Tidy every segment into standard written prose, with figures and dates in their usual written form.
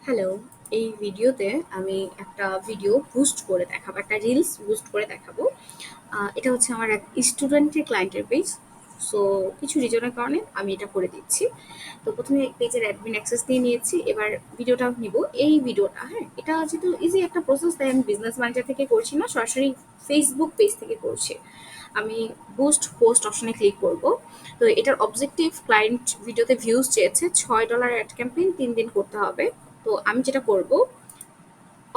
Hello, এই ভিডিওতে আমি একটা ভিডিও বুস্ট করে দেখাবো, একটা রিলস বুস্ট করে দেখাবো। এটা হচ্ছে আমার এক স্টুডেন্টের ক্লায়েন্টের পেজ। সো কিছু রিজনের কারণে আমি এটা করে দিচ্ছি। তো প্রথমে পেজের অ্যাডমিন অ্যাক্সেস দিয়ে নিয়েছি, এবার ভিডিওটা নিব। এই ভিডিওটা, হ্যাঁ, এটা যেহেতু ইজি একটা প্রসেস, তাই আমি বিজনেস ম্যানেজার থেকে করছি না, সরাসরি ফেসবুক পেজ থেকে করছি। আমি বুস্ট পোস্ট অপশনে ক্লিক করব। তো এটার অবজেক্টিভ, ক্লায়েন্ট ভিডিওতে ভিউজ চেয়েছে $6 অ্যাড ক্যাম্পেইন 3 দিন করতে হবে। তো আমি যেটা করব,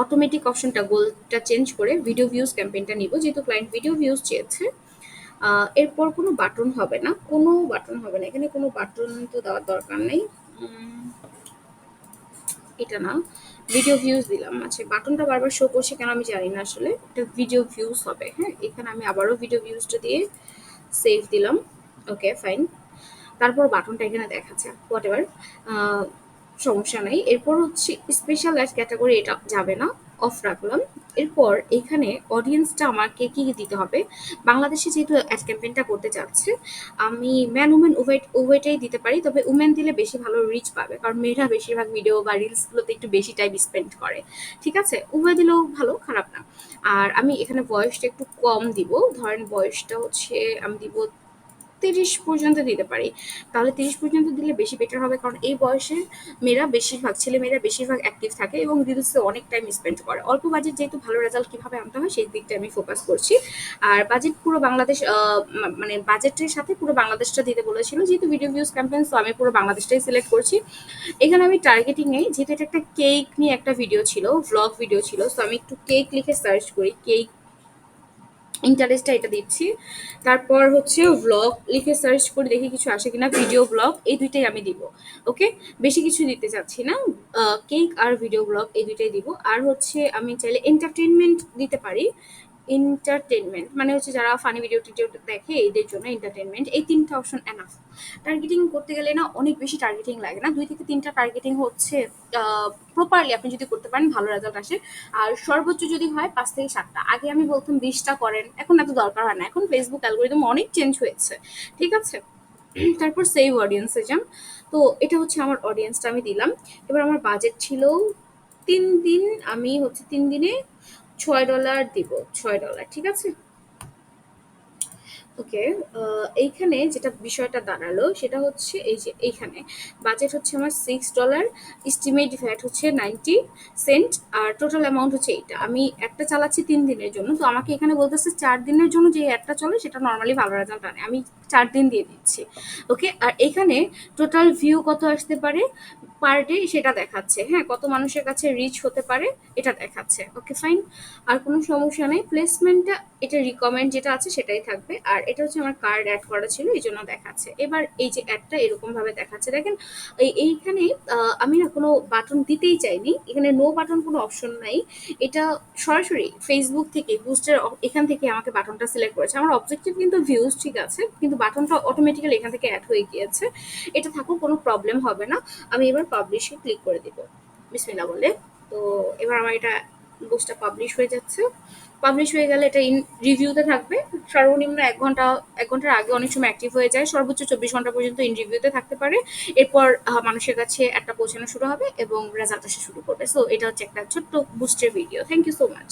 অটোমেটিক অপশনটা গোলটা চেঞ্জ করে ভিডিও ভিউজ ক্যাম্পেইনটা নিব, যেহেতু ক্লায়েন্ট ভিডিও ভিউজ চেয়েছে। এরপর কোনো বাটন হবে না, এখানে কোনো বাটন তো দেওয়ার দরকার নেই। এটা না, ভিডিও ভিউজ দিলাম। আচ্ছা, বাটনটা বারবার শো করছে কেন আমি জানি না, আসলে এটা ভিডিও ভিউজ হবে। হ্যাঁ, এখানে আমি আবারও ভিডিও ভিউজটা দিয়ে সেভ দিলাম। ওকে, ফাইন। তারপর বাটনটা এখানে দেখাচ্ছে, হোয়াট এভার, সমস্যা নাই। এরপর হচ্ছে স্পেশাল অ্যাড ক্যাটাগরি, এটা যাবে না, অফ রাখলাম। এরপর এখানে অডিয়েন্সটা আমাকে কি দিতে হবে, বাংলাদেশে যেহেতু অ্যাড ক্যাম্পেইনটা করতে চাচ্ছে, আমি ম্যান উমেন উভয়টাই দিতে পারি, তবে উমেন দিলে বেশি ভালো রিচ পাবে, কারণ মেয়েরা বেশিরভাগ ভিডিও বা রিলসগুলোতে একটু বেশি টাইম স্পেন্ড করে। ঠিক আছে, উভয় দিলেও ভালো, খারাপ না। আর আমি এখানে বয়সটা একটু কম দিব, ধরেন বয়সটা হচ্ছে আমি দিব 30 পর্যন্ত দিতে পারি। তাহলে 30 পর্যন্ত দিলে বেশি বেটার হবে, কারণ এই বয়সে মেয়েরা বেশিরভাগ, ছেলেমেয়েরা বেশিরভাগ অ্যাক্টিভ থাকে এবং রিলসে অনেক টাইম স্পেন্ড করে। অল্প বাজেট যেহেতু ভালো রেজাল্ট কিভাবে আনতে হয় সেই দিকটা আমি ফোকাস করছি। আর বাজেট পুরো বাংলাদেশ, মানে বাজেটের সাথে পুরো বাংলাদেশটা দিতে বলেছিল, যেহেতু ভিডিও ভিউজ ক্যাম্পেইন, তো আমি পুরো বাংলাদেশটাই সিলেক্ট করছি। এখানে আমি টার্গেটিং নেই, যেহেতু এটা একটা কেক নিয়ে একটা ভিডিও ছিল, ভ্লগ ভিডিও ছিল, তো আমি একটু কেক লিখে সার্চ করি, কেক ইন্টারেস্টটা এটা দিচ্ছি। তারপর হচ্ছে ব্লগ লিখে সার্চ করে দেখি কিছু আসে কিনা, ভিডিও ব্লগ, এই দুইটাই আমি দিব। ওকে, বেশি কিছু দিতে চাচ্ছি না, কেক আর ভিডিও ব্লগ এই দুইটাই দিব। আর হচ্ছে আমি চাইলে এন্টারটেনমেন্ট দিতে পারি। এন্টারটেনমেন্ট মানে হচ্ছে যারা ফানি ভিডিও টিডিও দেখে এদের জন্য এন্টারটেনমেন্ট, এই তিনটা অপশন এনাফ। টার্গেটিং করতে গেলে না অনেক বেশি টার্গেটিং লাগে না, 2 থেকে 3টা টার্গেটিং হচ্ছে প্রপারলি আপনি যদি করতে পারেন ভালো রেজাল্ট আসে। আর সর্বোচ্চ যদি হয় 5 থেকে 7টা, আগে আমি বলতাম 20টা করেন, এখন এত দরকার হয় না, এখন ফেসবুক অ্যালগোরিদম অনেক চেঞ্জ হয়েছে। ঠিক আছে, তারপর সেভ অডিয়েন্সে যান। তো এটা হচ্ছে আমার অডিয়েন্সটা আমি দিলাম। এবার আমার বাজেট ছিল 3 দিন, আমি হচ্ছে 3 দিনে $6 দিব, $6, ঠিক আছে। ওকে, এইখানে যেটা বিষয়টা দাঁড়ালো সেটা হচ্ছে এই যে এইখানে বাজেট হচ্ছে আমার $6, এস্টিমেট ভ্যাট হচ্ছে 90 সেন্ট, আর টোটাল অ্যামাউন্ট হচ্ছে এইটা। আমি একটা চালাচ্ছি 3 দিনের জন্য, তো আমাকে এখানে বলতেছে 4 দিনের জন্য যে অ্যাডটা চলে সেটা নর্মালি ভালো রেজাল্ট আনে, আমি 4 দিন দিয়ে দিচ্ছি। ওকে, আর এখানে টোটাল ভিউ কত আসতে পারে পার ডে সেটা দেখাচ্ছে, হ্যাঁ, কত মানুষের কাছে রিচ হতে পারে এটা দেখাচ্ছে। ওকে, ফাইন, আর কোনো সমস্যা নেই। প্লেসমেন্টটা, এটা রিকমেন্ড যেটা আছে সেটাই থাকবে। আর এটা হচ্ছে আমার কার্ড অ্যাড করা ছিল, এই জন্য দেখাচ্ছে। এবার এই যে অ্যাডটা এরকম ভাবে দেখাচ্ছে, দেখেন এইখানে আমি না কোনো বাটন দিতেই চাইনি, এখানে নো বাটন কোনো অপশন নাই। এটা সরাসরি ফেসবুক থেকে বুস্টের এখান থেকে আমাকে বাটনটা সিলেক্ট করেছে। আমার অবজেক্টিভ কিন্তু ভিউজ, ঠিক আছে, কিন্তু বাটনটা অটোমেটিক্যালি এখান থেকে অ্যাড হয়ে গিয়েছে। এটা থাকুক, কোনো প্রবলেম হবে না। আমি এবার পাবলিশে ক্লিক করে দিব বিসমিল্লাহ বলে। তো এবার আমার এটা বুস্টটা পাবলিশ হয়ে যাচ্ছে। পাবলিশ হয়ে গেলে এটা ইন রিভিউতে থাকবে। সর্বনিম্ন 1 ঘন্টা, 1 ঘন্টার আগে অনেক সময় অ্যাক্টিভ হয়ে যায়, সর্বোচ্চ 24 ঘন্টা পর্যন্ত ইন রিভিউতে থাকতে পারে। এরপর মানুষের কাছে একটা পৌঁছানো শুরু হবে এবং রেজাল্ট আসা শুরু করবে। সো এটা হচ্ছে একটা ছোট্ট বুস্টের ভিডিও। Thank you so much.